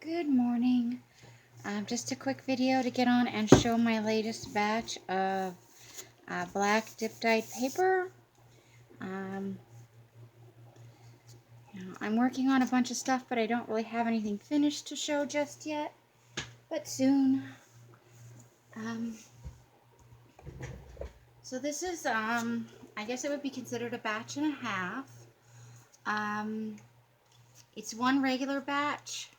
Good morning. Just a quick video to get on and show my latest batch of black dip dyed paper. Um, I'm working on a bunch of stuff, but I don't really have anything finished to show just yet, but soon. So this is, I guess it would be considered a batch and a half. It's one regular batch.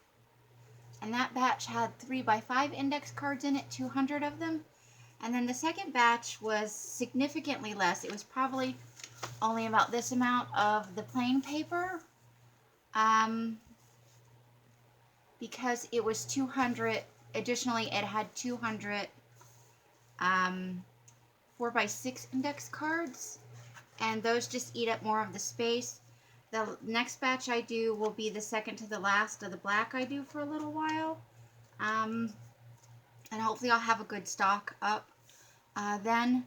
And that batch had 3x5 index cards in it, 200 of them. And then the second batch was significantly less. It was probably only about this amount of the plain paper. Because it was 200, additionally it had 200 4x6 index cards. And those just eat up more of the space. The next batch I do will be the second to the last of the black I do for a little while. And hopefully I'll have a good stock up then,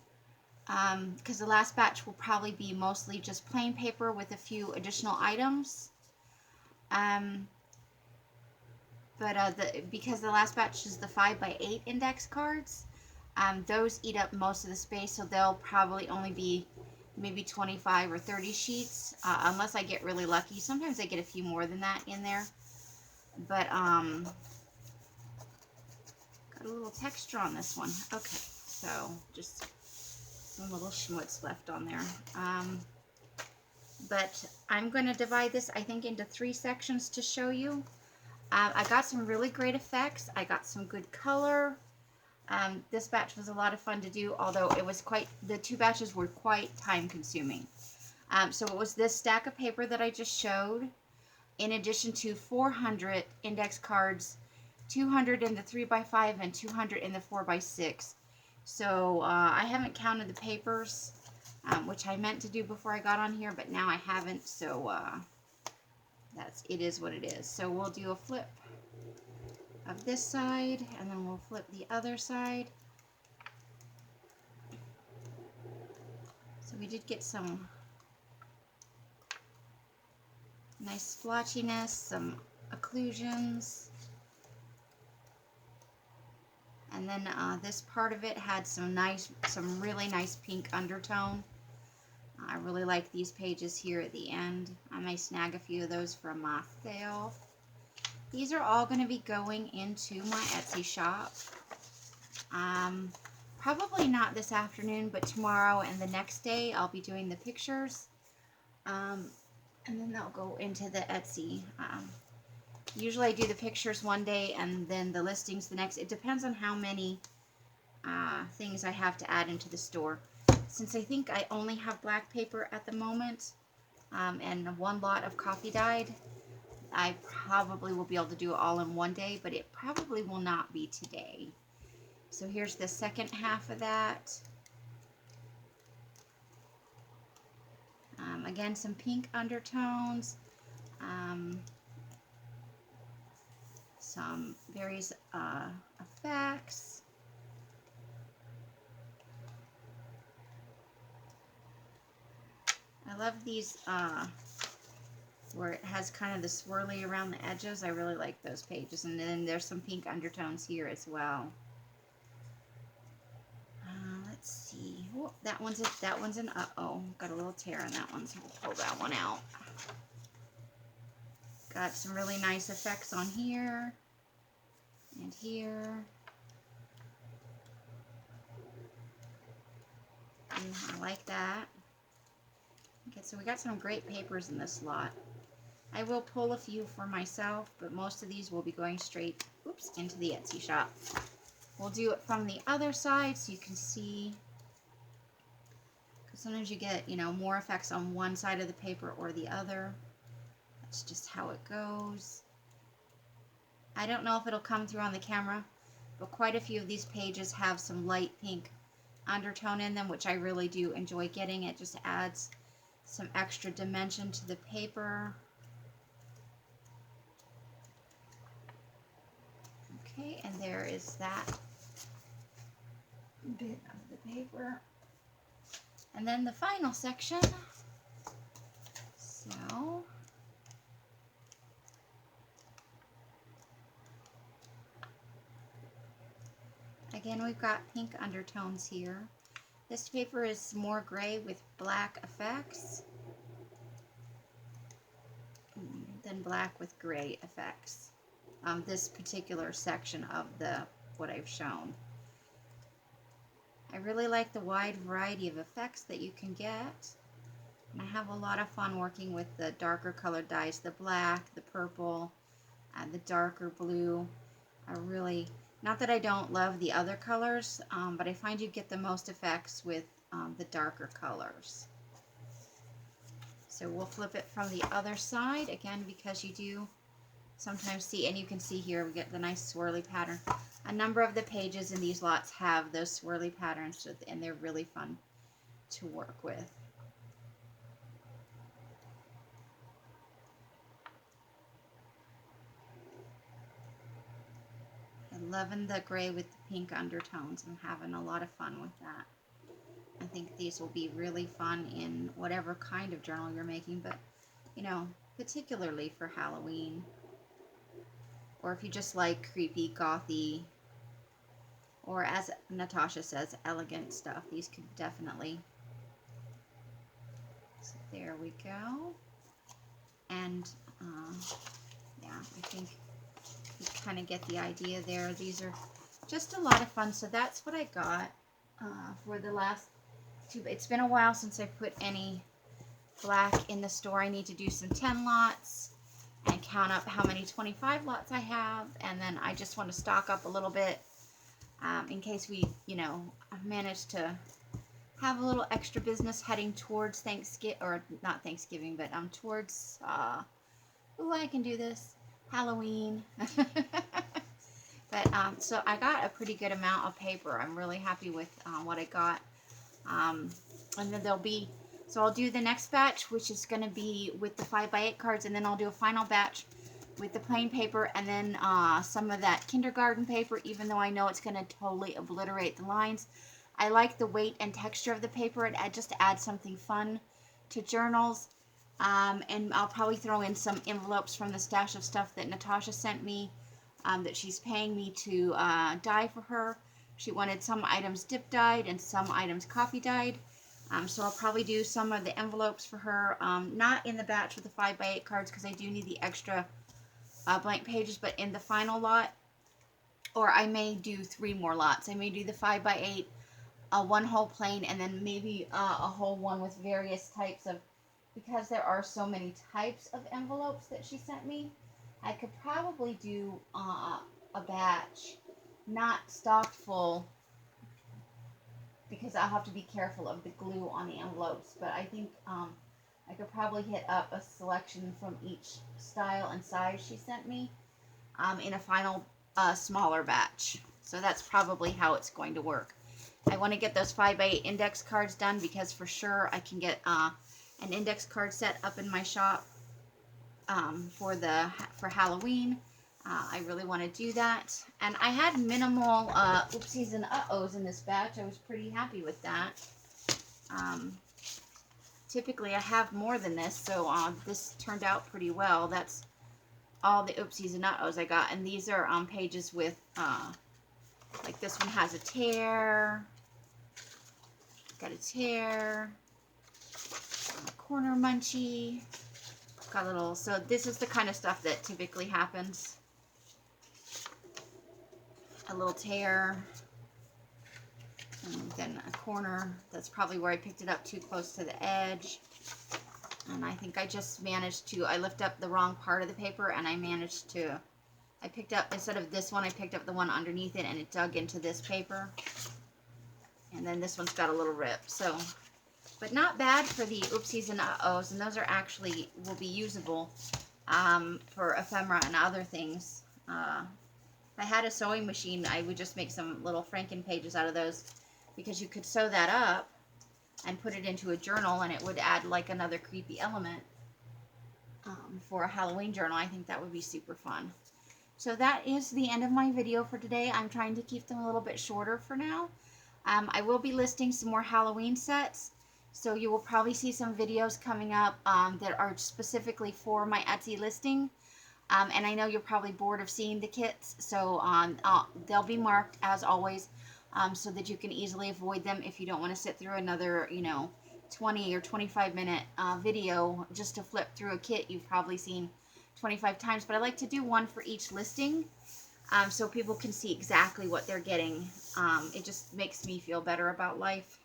because the last batch will probably be mostly just plain paper with a few additional items. Because the last batch is the 5x8 index cards, those eat up most of the space, so they'll probably only be maybe 25 or 30 sheets, unless I get really lucky. Sometimes I get a few more than that in there, but got a little texture on this one. Okay, so just some little schmutz left on there. But I'm going to divide this, I think, into 3 sections to show you. I got some really great effects. I got some good color. This batch was a lot of fun to do, although it was the 2 batches were quite time consuming. So it was this stack of paper that I just showed, in addition to 400 index cards, 200 in the 3x5 and 200 in the 4x6. So I haven't counted the papers, which I meant to do before I got on here, but now I haven't, so it is what it is. So we'll do a flip of this side, and then we'll flip the other side. So we did get some nice splotchiness, some occlusions, and then this part of it had some really nice pink undertone. I really like these pages here at the end. I may snag a few of those from my sale. These are all going to be going into my Etsy shop. Probably not this afternoon, but tomorrow and the next day I'll be doing the pictures. And then they'll go into the Etsy. Usually I do the pictures one day and then the listings the next. It depends on how many things I have to add into the store. Since I think I only have black paper at the moment, and 1 lot of coffee dyed, I probably will be able to do it all in one day, but it probably will not be today. So here's the second half of that. Again, some pink undertones, some various effects. I love these where it has kind of the swirly around the edges. I really like those pages. And then there's some pink undertones here as well. Let's see. Oh, that one's an uh-oh. Got a little tear in that one, so we'll pull that one out. Got some really nice effects on here and here. I like that. Okay, so we got some great papers in this lot. I will pull a few for myself, but most of these will be going straight, into the Etsy shop. We'll do it from the other side so you can see, because sometimes you get, more effects on one side of the paper or the other. That's just how it goes. I don't know if it'll come through on the camera, but quite a few of these pages have some light pink undertone in them, which I really do enjoy getting. It just adds some extra dimension to the paper. Okay, and there is that bit of the paper. And then the final section. So we've got pink undertones here. This paper is more gray with black effects than black with gray effects. This particular section of what I've shown. I really like the wide variety of effects that you can get. And I have a lot of fun working with the darker colored dyes, the black, the purple, and the darker blue. I really, not that I don't love the other colors, but I find you get the most effects with the darker colors. So we'll flip it from the other side, again, because you do sometimes see, and you can see here, we get the nice swirly pattern. A number of the pages in these lots have those swirly patterns, and they're really fun to work with. I'm loving the gray with the pink undertones. I'm having a lot of fun with that. I think these will be really fun in whatever kind of journal you're making, but, you know, particularly for Halloween. Or if you just like creepy, gothy, or as Natasha says, elegant stuff, these could definitely. So there we go. And, yeah, I think you kind of get the idea there. These are just a lot of fun. So that's what I got for the last two. It's been a while since I put any black in the store. I need to do some 10 lots and count up how many 25 lots I have. And then I just want to stock up a little bit in case we, you know, manage to have a little extra business heading towards Thanksgiving, or not Thanksgiving, but towards, oh, I can do this, Halloween. But, so I got a pretty good amount of paper. I'm really happy with what I got. And then there'll be, so I'll do the next batch, which is going to be with the 5x8 cards, and then I'll do a final batch with the plain paper, and then some of that kindergarten paper, even though I know it's going to totally obliterate the lines. I like the weight and texture of the paper. It just adds something fun to journals. And I'll probably throw in some envelopes from the stash of stuff that Natasha sent me, that she's paying me to dye for her. She wanted some items dip dyed and some items coffee dyed. So I'll probably do some of the envelopes for her, not in the batch with the 5x8 cards because I do need the extra blank pages, but in the final lot. Or I may do 3 more lots. I may do the 5x8, one whole plain, and then maybe a whole one with various types of, because there are so many types of envelopes that she sent me, I could probably do a batch, not stocked full, because I'll have to be careful of the glue on the envelopes, but I think I could probably hit up a selection from each style and size she sent me in a final smaller batch. So that's probably how it's going to work. I want to get those 5x8 index cards done because for sure I can get an index card set up in my shop for Halloween. I really want to do that. And I had minimal oopsies and uh-ohs in this batch. I was pretty happy with that. Typically I have more than this, so this turned out pretty well. That's all the oopsies and uh-ohs I got. And these are pages with, like this one has a tear. Got a tear. A corner munchie. Got a little, so this is the kind of stuff that typically happens. A little tear, and then a corner. That's probably where I picked it up too close to the edge. And I think I just managed to, I lift up the wrong part of the paper and I managed to, I picked up, instead of this one, I picked up the one underneath it and it dug into this paper. And then this one's got a little rip. So, but not bad for the oopsies and uh-ohs, and those are actually, will be usable for ephemera and other things. If I had a sewing machine, I would just make some little Franken pages out of those, because you could sew that up and put it into a journal and it would add like another creepy element for a Halloween journal. I think that would be super fun. So that is the end of my video for today. I'm trying to keep them a little bit shorter for now. I will be listing some more Halloween sets, so you will probably see some videos coming up that are specifically for my Etsy listing. And I know you're probably bored of seeing the kits, so they'll be marked as always so that you can easily avoid them if you don't want to sit through another, 20 or 25-minute video just to flip through a kit you've probably seen 25 times. But I like to do one for each listing, so people can see exactly what they're getting. It just makes me feel better about life.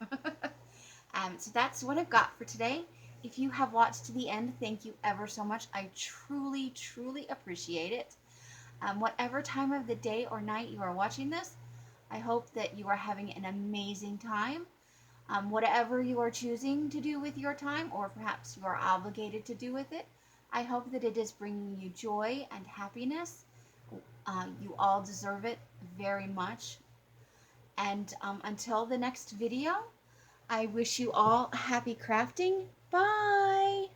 So that's what I've got for today. If you have watched to the end, thank you ever so much. I truly, truly appreciate it. Whatever time of the day or night you are watching this, I hope that you are having an amazing time. Whatever you are choosing to do with your time, or perhaps you are obligated to do with it, I hope that it is bringing you joy and happiness. You all deserve it very much. And until the next video, I wish you all happy crafting. Bye!